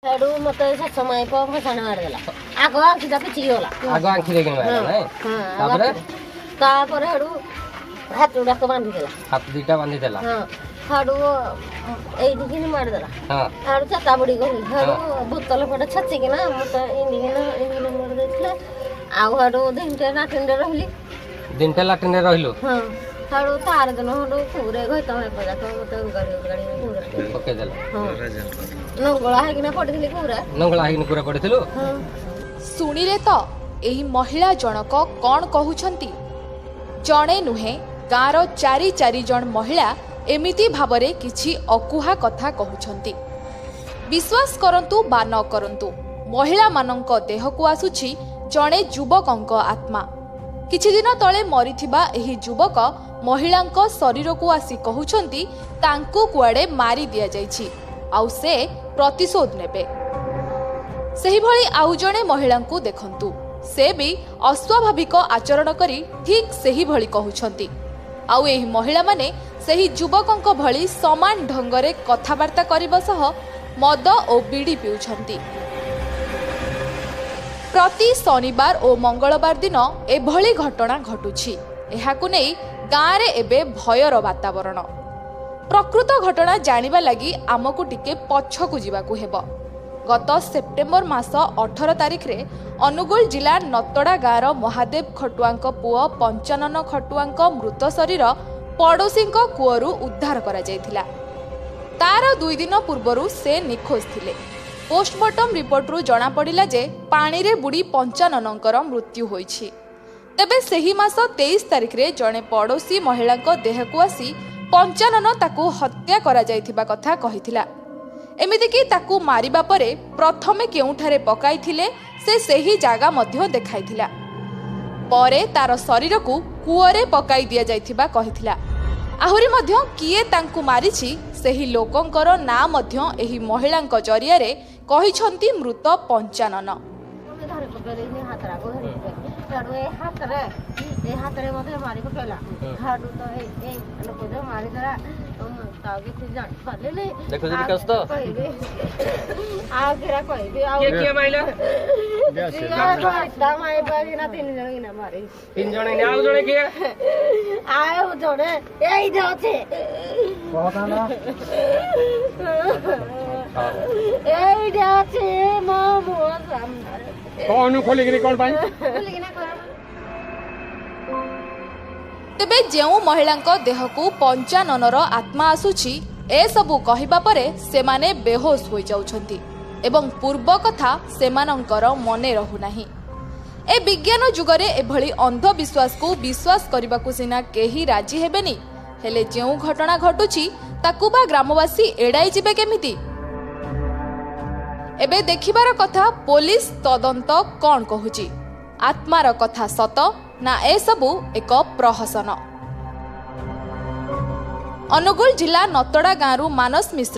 हेडू मत समय भसाण मारदेला आग आंखीटा पिछिकी गला आग आंखी देखिन मारला नै तापर हेडू हाथ गुड़ाक बांधी देला हाथ दुईटा बांधी देला हेडू एई दिखिन मारदेला हेडू चता बुड़ी गली हेडू बोतल पटे छचिकिना मत इंडिकिन मार देथले आउ हेडू दिनटे नाटिंडे रहली दिनटे लाटिंडे रहिलु हेडू तार दिन हेडू पूरे गइता हे पजा तो मत गाड़ी पूरे ओके देला नंगला हेकिना पड़िथिली पूरा नंगला हेकिना पूरा पड़िथिलु सुनिले तो एही महिला जनक कौन कहउछंती जणे नुहे गाँर चारि चारि जन महिला एमिति भाबरे किछि अकुहा कथा कहउछंती। विश्वास करंतु बा न करंतु महिला मानंक देह को आसुछि जणे युवकंक आत्मा। किछि दिन तळे मरिथिबा एही युवक महिलांक शरीर को आसी कहउछंती तांकु कुआडे मारी दिया जाइछि आउ से प्रतिशोध नेबे। सेही भली आउ जणे महिलांकु देखंतु से भी अस्वाभाविक आचरण करी ठीक सेही भली कहउछंती आउ एही महिला माने सेही युवकंक भली समान ढंगरे कथाबार्ता करिबा सह मद ओ बीड़ी पिउछंती। प्रति शनिवार और मंगलवार दिन एभली घटना घटुछि। एहाकु नै गाँव रे एबे भयर वातावरण। प्रकृत घटना जानिबा लागि आमकु टिके पछकु जिबाकु हेबो। गत सेप्टेम्बर मास 18 तारिख रे अनुगुल जिला नतड़ा गाँर महादेव खटुआंक पुओ पंचानन खटुआंक मृत शरीर पड़ोसींक कूअरु उद्धार करा जायथिला। तार 2 दिन पूर्वरु से निखोज थिले। पोस्टमार्टम रिपोर्टरु जना पड़िला जे पानी रे बुड़ी पंचाननंकर मृत्यु होईछि। तेबे सेही मास 23 तारिख रे जणे पड़ोसी महिलांक देहकु आसी पंचानन ताकू हत्या करा जायथिबा कथा कहिथिला। एमिति कि ताकू मारिबा परे प्रथमे केउठारे पकाइथिले से सेही जागा मध्य देखाइथिला। परे तार शरीर को कूअरे पकाई दिया जायथिबा कहिथिला। आहुरी मध्य किए तांकू मारिछि सेही लोकंकर ना मध्य एही महिलांक जरिया रे कहिछंती मृत पंचानन। हाथ मारी पकेला हाडू तो ए लोक जो मारी दरा तागे से जान पाले ले देखो जदी कस्त आ गिरा कहबे आ के माइला दा माई बाजी ना 3 जण ना मारे 3 जण ने आउ जणे के आए जणे एई जाछे कहताना एई जाछे मामो सामने कोन खोली गिरी कोन पाई खोली ना कर। तेबे जेउ महिलांक देहकु पंचाननर आत्मा आसुछि ए सबु कहिबा परे सेमाने बेहोश होई जाउछंती एवं पूर्व कथा सेमानंकर मने रहु नाही। ए विज्ञान जुगरे एभली अंधविश्वास को विश्वास करबाकु सिना केही राजी हेबेनी हेले जेउ घटना घटुछि ताकु बा ग्रामवासी एडाई जिबे केमिति। एबे देखिबार कथा पुलिस तदंत कोन कहूछि आत्मार कथा सत ना ए सबु एक प्रहसन। अनुगुल जिला नतड़ा गाँरु मानस मिश्र।